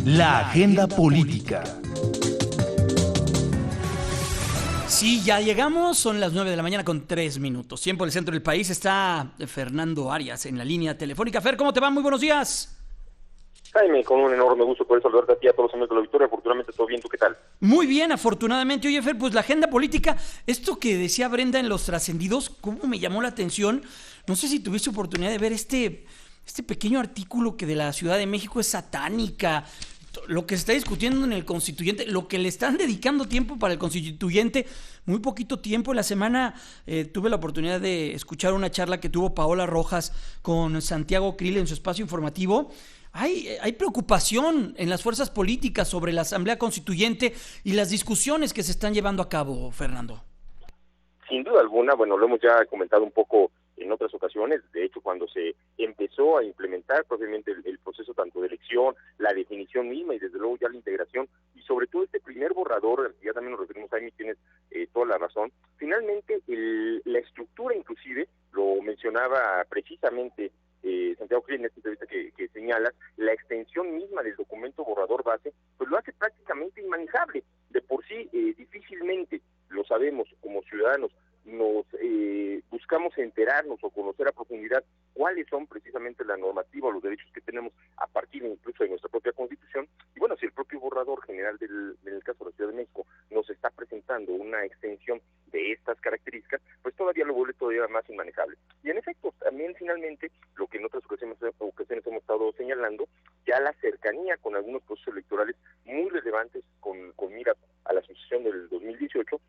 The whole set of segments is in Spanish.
La agenda política. Sí, ya llegamos, son las 9 de la mañana con 3 minutos. Tiempo del centro del país, está Fernando Arias en la línea telefónica. Fer, ¿cómo te va? Muy buenos días. Jaime, con un enorme gusto poder saludarte a ti y a todos los amigos de la Victoria. Afortunadamente todo bien, ¿tú qué tal? Muy bien, afortunadamente. Oye, Fer, pues la agenda política, esto que decía Brenda en Los Trascendidos, ¿cómo me llamó la atención? No sé si tuviste oportunidad de ver este pequeño artículo que de la Ciudad de México es satánica, lo que se está discutiendo en el constituyente, lo que le están dedicando tiempo para el constituyente, muy poquito tiempo. En la semana tuve la oportunidad de escuchar una charla que tuvo Paola Rojas con Santiago Krill en su espacio informativo. Hay preocupación en las fuerzas políticas sobre la Asamblea Constituyente y las discusiones que se están llevando a cabo, Fernando. Sin duda alguna, bueno, lo hemos ya comentado un poco en otras ocasiones. De hecho, cuando se empezó a implementar propiamente el proceso tanto de elección, la definición misma y desde luego ya la integración, y sobre todo este primer borrador, ya también nos referimos a mí, tienes toda la razón. Finalmente, la estructura inclusive, lo mencionaba precisamente Santiago Krill en esta entrevista que señalas, la extensión misma del documento borrador base, pues lo hace prácticamente inmanejable. De por sí, difícilmente, lo sabemos como ciudadanos, nos buscamos enterarnos o conocer a profundidad cuáles son precisamente la normativa o los derechos que tenemos a partir incluso de nuestra propia Constitución. Y bueno, si el propio borrador general en el caso de la Ciudad de México nos está presentando una extensión de estas características, pues todavía lo vuelve todavía más inmanejable. Y en efecto, también finalmente, lo que en otras ocasiones hemos estado señalando, ya la cercanía con algunos procesos electorales muy relevantes con mira a la sucesión del 2018,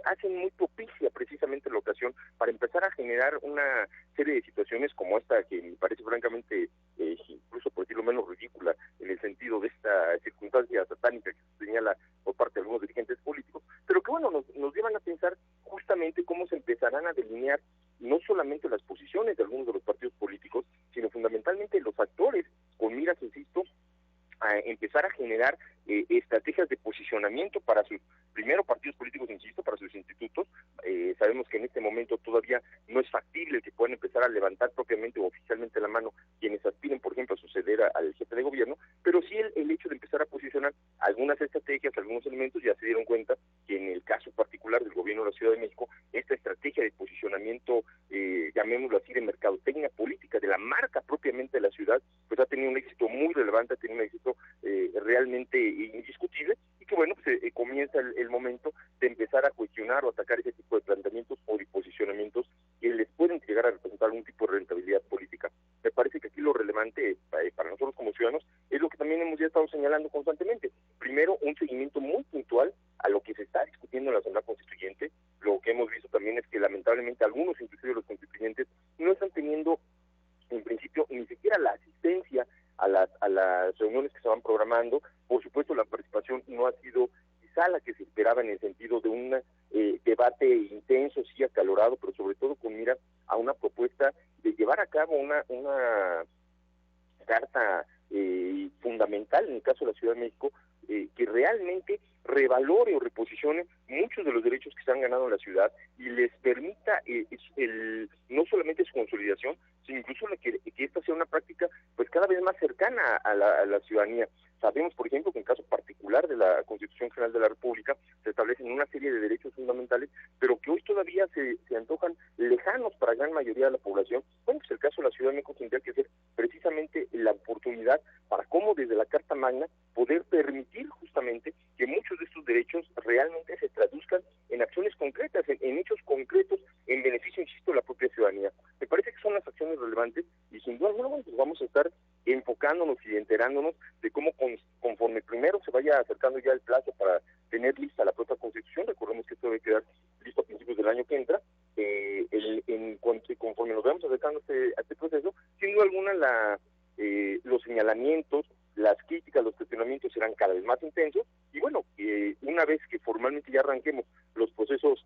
hacen muy propicia precisamente la ocasión para empezar a generar una serie de situaciones como esta, que me parece francamente, incluso por decirlo menos, ridícula, en el sentido de esta circunstancia satánica que se señala por parte de algunos dirigentes políticos, pero que bueno, nos llevan a pensar justamente cómo se empezarán a delinear no solamente las posiciones de algunos de los partidos políticos, sino fundamentalmente los actores, con miras, insisto, a empezar a generar estrategias de posicionamiento para sus, primero, partidos políticos, insisto, para sus institutos. Sabemos que en este momento todavía no es factible que puedan empezar a levantar propiamente o oficialmente la mano quienes aspiren, por ejemplo, a suceder al jefe de gobierno, pero sí el hecho de empezar a posicionar algunas estrategias, algunos elementos. Ya se dieron cuenta que en el caso particular del gobierno de la Ciudad de México, esta estrategia de posicionamiento, llamémoslo así, de mercadotecnia política, de la marca propiamente de la ciudad, pues ha tenido un éxito muy relevante, ha tenido un éxito realmente indiscutible, y que bueno, pues comienza el momento de empezar a cuestionar o atacar ese tipo de planteamientos o de posicionamientos que les pueden llegar a representar algún tipo de rentabilidad política. Me parece que aquí lo relevante para nosotros como ciudadanos es lo que también hemos ya estado señalando constantemente. Primero, un seguimiento muy puntual a lo que se está discutiendo en la Asamblea Constituyente. Lo que hemos visto también es que lamentablemente algunos, inclusive los constituyentes, no están teniendo en principio ni siquiera la asistencia a las reuniones que se van programando. Por supuesto, la participación no ha sido quizá la que se esperaba en el sentido de un debate intenso, sí, acalorado, pero sobre todo con mira a una propuesta de llevar a cabo una carta fundamental, en el caso de la Ciudad de México, que realmente revalore o reposicione muchos de los derechos que se han ganado en la ciudad y les permita no solamente su consolidación, sino incluso que esta sea una práctica pues cada vez más cercana a la ciudadanía. Sabemos, por ejemplo, que en caso particular de la Constitución General de la República se establecen una serie de derechos fundamentales, pero que hoy todavía se antojan lejanos para la gran mayoría de la población. Bueno, pues el caso de la Ciudad de México tendría que ser precisamente la oportunidad para cómo desde la Carta Magna poder permitir justamente que muchos de estos derechos realmente se traduzcan en acciones concretas, en hechos concretos, en beneficio, insisto, de la propia ciudadanía. Me parece que son las acciones relevantes y sin duda alguna pues vamos a estar enfocándonos y enterándonos de cómo conforme primero se vaya acercando ya el plazo para tener lista la propia Constitución. Recordemos que esto debe quedar listo a principios del año que entra. Conforme nos vamos acercando a este proceso, sin duda alguna los señalamientos, las críticas, los cuestionamientos serán cada vez más intensos y bueno, una vez que formalmente ya arranquemos los procesos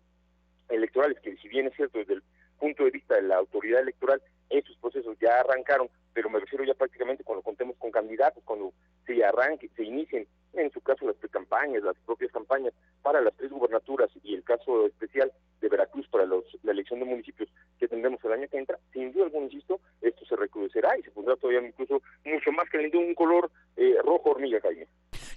electorales, que si bien es cierto desde el punto de vista de la autoridad electoral, esos procesos ya arrancaron, pero me refiero ya prácticamente cuando contemos con candidatos, cuando se inicien, en su caso las precampañas, las propias campañas para las 3 gubernaturas y el caso especial de Veracruz para la elección de municipios que tendremos el año que entra, sin duda alguna, insisto, esto se recrudecerá y se pondrá todavía incluso mucho más caliente, un color rojo hormiga, Jaime.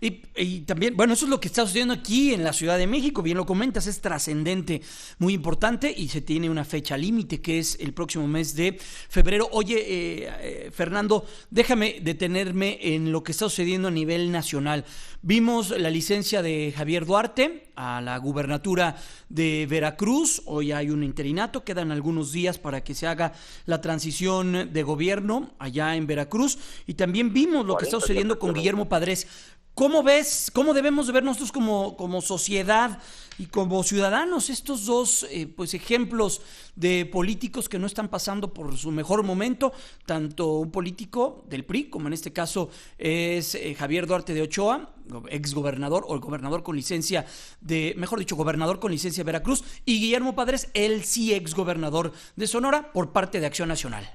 Y también, bueno, eso es lo que está sucediendo aquí en la Ciudad de México, bien lo comentas, es trascendente, muy importante, y se tiene una fecha límite que es el próximo mes de febrero. Oye, Fernando, déjame detenerme en lo que está sucediendo a nivel nacional. Vimos la licencia de Javier Duarte a la gubernatura de Veracruz, hoy hay un interinato, quedan algunos días para que se haga la transición de gobierno allá en Veracruz, y también vimos lo que está sucediendo con Guillermo Padres. ¿Cómo ves, cómo debemos de ver nosotros como sociedad y como ciudadanos estos dos pues ejemplos de políticos que no están pasando por su mejor momento? Tanto un político del PRI, como en este caso es Javier Duarte de Ochoa, exgobernador o el gobernador con licencia de, mejor dicho, gobernador con licencia de Veracruz, y Guillermo Padres, el sí exgobernador de Sonora por parte de Acción Nacional.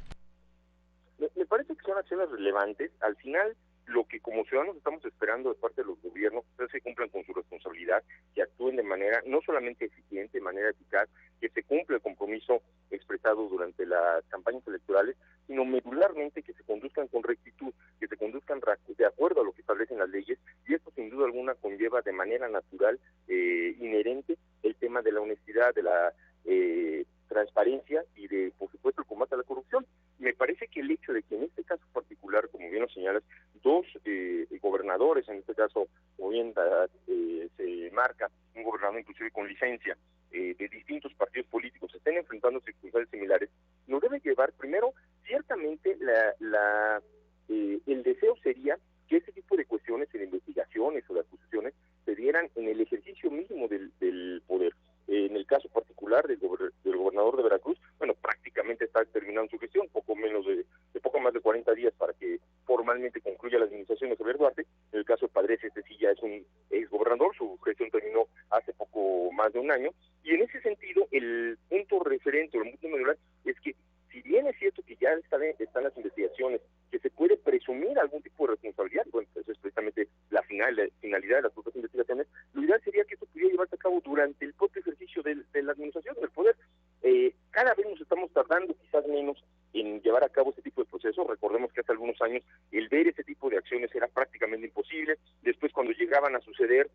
Me parece que son acciones relevantes. Al final, lo que como ciudadanos estamos esperando de parte de los gobiernos es que cumplan con su responsabilidad, que actúen de manera no solamente eficiente, de manera eficaz, que se cumpla el compromiso expresado durante las campañas electorales, sino medularmente que se conduzcan con rectitud, que se conduzcan de acuerdo a lo que establecen las leyes, y esto sin duda alguna conlleva de manera natural, inherente, el tema de la honestidad, de la transparencia y de, por supuesto, el combate a la corrupción. Me parece que el hecho de que en este caso particular, como bien lo señalas, dos gobernadores, en este caso, como bien se marca, un gobernador inclusive con licencia, de distintos partidos políticos, estén enfrentando circunstancias similares, nos debe llevar, primero, ciertamente el deseo sería que ese tipo de cuestiones, en investigaciones o de acusaciones, se dieran en el ejercicio mismo del poder. En el caso particular del gobernador de Veracruz, bueno, prácticamente está terminando su gestión, poco más de 40 días para que formalmente concluya la administración de Javier Duarte. En el caso de Padres, sí ya es un exgobernador, su gestión terminó hace poco más de un año, y en ese sentido el punto referente o el punto medular es que, si bien es cierto que ya están las investigaciones, que se puede presumir algún tipo de responsabilidad, bueno, eso es precisamente la finalidad de las propias investigaciones, lo ideal sería que esto pudiera llevarse a cabo durante el propio ejercicio de la administración del poder. Cada vez nos estamos tardando quizás menos en llevar a cabo ese tipo de procesos. Recordemos que hace algunos años el ver ese tipo de acciones era prácticamente imposible. Después, cuando llegaban a suceder,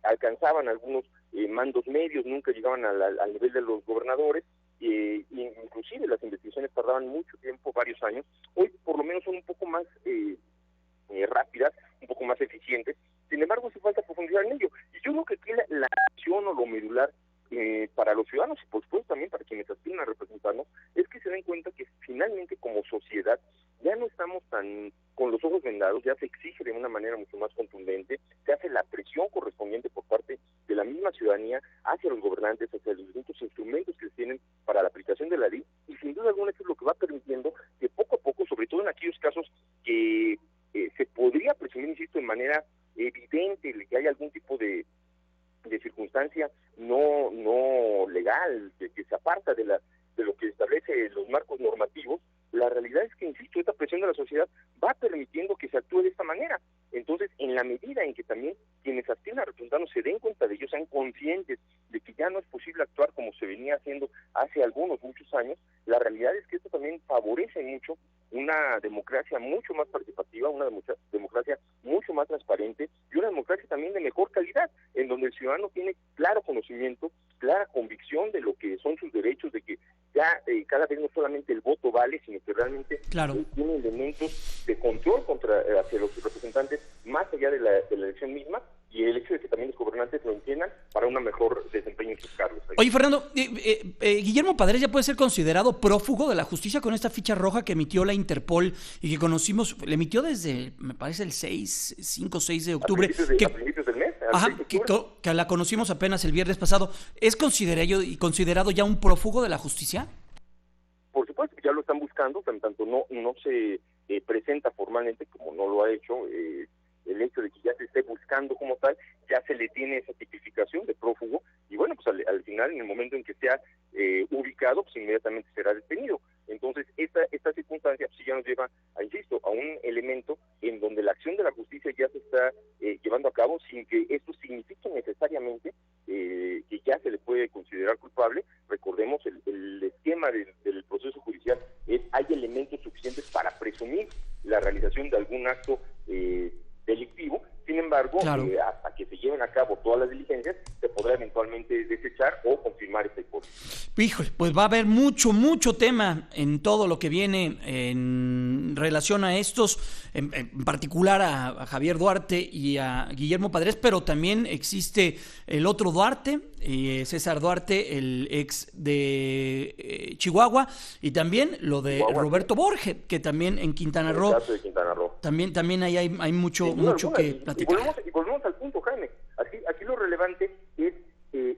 alcanzaban algunos mandos medios, nunca llegaban al nivel de los gobernadores, inclusive las investigaciones tardaban mucho tiempo, varios años. Hoy por lo menos son un poco más rápidas, un poco más eficientes. Sin embargo, hace falta profundizar en ello. Y yo creo que aquí la acción o lo medular para los ciudadanos y por supuesto también para quienes aspiran a representarnos, es que se den cuenta que finalmente como sociedad ya no estamos tan con los ojos vendados, ya se exige de una manera mucho más contundente, se hace la presión correspondiente por parte de la misma ciudadanía hacia los gobernantes, hacia los distintos instrumentos que tienen para la aplicación de la ley, y sin duda alguna eso es lo que va permitiendo que poco a poco, sobre todo en aquellos casos que se podría presumir, insisto, de manera evidente que hay algún tipo de circunstancia no legal, que se aparta de lo que establece los marcos normativos, la realidad es que, insisto, esta presión de la sociedad va permitiendo que se actúe de esta manera. Entonces, en la medida en que también quienes aspiran a representarnos se den cuenta de ello, sean conscientes de que ya no es posible actuar como se venía haciendo hace muchos años, la realidad es que esto también favorece mucho una democracia mucho más participativa, una democracia mucho más transparente y una democracia también de mejor calidad, en donde el ciudadano tiene claro conocimiento, clara convicción de lo que son sus derechos, de que ya cada vez no solamente el voto vale, sino que realmente tiene elementos de control hacia los representantes más allá de la elección misma, y el hecho de que también los gobernantes lo entiendan para un mejor desempeño en sus cargos. Oye, Fernando, Guillermo Padres ya puede ser considerado prófugo de la justicia con esta ficha roja que emitió la Interpol y que conocimos, le emitió desde, me parece, el 5 o 6 de octubre. A principios del mes. Que la conocimos apenas el viernes pasado. ¿Es considerado ya un prófugo de la justicia? Por supuesto, ya lo están buscando, en tanto no se presenta formalmente, como no lo ha hecho, el hecho de que ya se esté buscando como tal, ya se le tiene esa tipificación de prófugo, y bueno, pues al final, en el momento en que sea ubicado, pues inmediatamente será detenido. Entonces, esta circunstancia pues, ya nos lleva, insisto, a un elemento en donde la acción de la justicia ya se está llevando a cabo sin que esto signifique necesariamente que ya se le puede considerar culpable. Recordemos, el esquema del proceso judicial hay elementos suficientes para presumir la realización de algún acto delictivo. Sin embargo, Claro. hasta que se lleven a cabo todas las diligencias, se podrá eventualmente desechar o confirmar esta hipótesis. Híjole, pues va a haber mucho tema en todo lo que viene en relación a estos, en particular a Javier Duarte y a Guillermo Padres, pero también existe el otro Duarte, César Duarte, el ex de Chihuahua, y también lo de Roberto Borge, que también en Quintana Roo. En el caso de Quintana Roo. También ahí hay mucho que platicar. Y volvemos al punto, Jaime. Aquí lo relevante es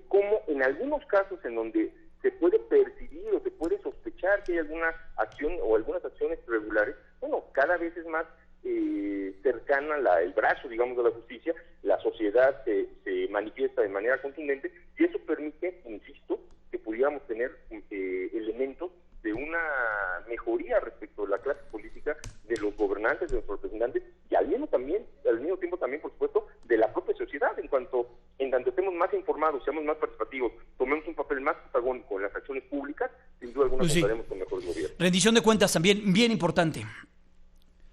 cómo en algunos casos en donde se puede percibir o se puede sospechar que hay alguna acción o algunas acciones irregulares, bueno, cada vez es más cercana el brazo, digamos, de la justicia, la sociedad se manifiesta de manera contundente y eso permite, insisto, que pudiéramos tener elementos de una mejoría respecto de la clase política, de los gobernantes, de los representantes y al mismo tiempo también, por supuesto, de la propia sociedad, en tanto estemos más informados, seamos más participativos, tomemos un papel más protagónico en las acciones públicas, sin duda alguna contaremos con mejores gobiernos. Rendición de cuentas también, bien importante.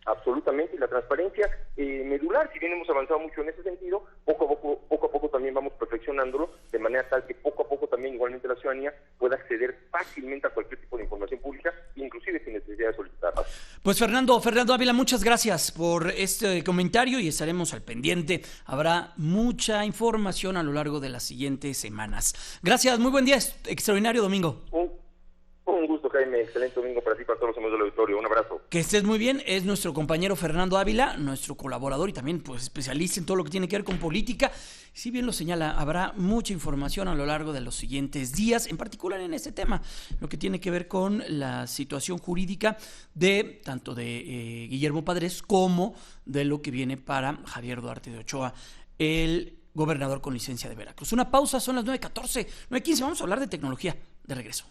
Absolutamente, y la transparencia medular, si bien hemos avanzado mucho en ese sentido, poco a poco también vamos perfeccionándolo, de manera tal que poco a poco también igualmente la ciudadanía pueda acceder fácilmente a cualquier tipo de información pública, inclusive sin necesidad de solicitarla. Pues Fernando Ávila, muchas gracias por este comentario y estaremos al pendiente. Habrá mucha información a lo largo de las siguientes semanas. Gracias, muy buen día, extraordinario domingo. Un gusto, Jaime, excelente domingo para ti, para todos los amigos del auditorio, un abrazo. Que estés muy bien, es nuestro compañero Fernando Ávila, nuestro colaborador y también pues especialista en todo lo que tiene que ver con política. Si bien lo señala, habrá mucha información a lo largo de los siguientes días, en particular en este tema, lo que tiene que ver con la situación jurídica de tanto de Guillermo Padres como de lo que viene para Javier Duarte de Ochoa, el gobernador con licencia de Veracruz. Una pausa, son las 9:14, 9:15, vamos a hablar de tecnología, de regreso.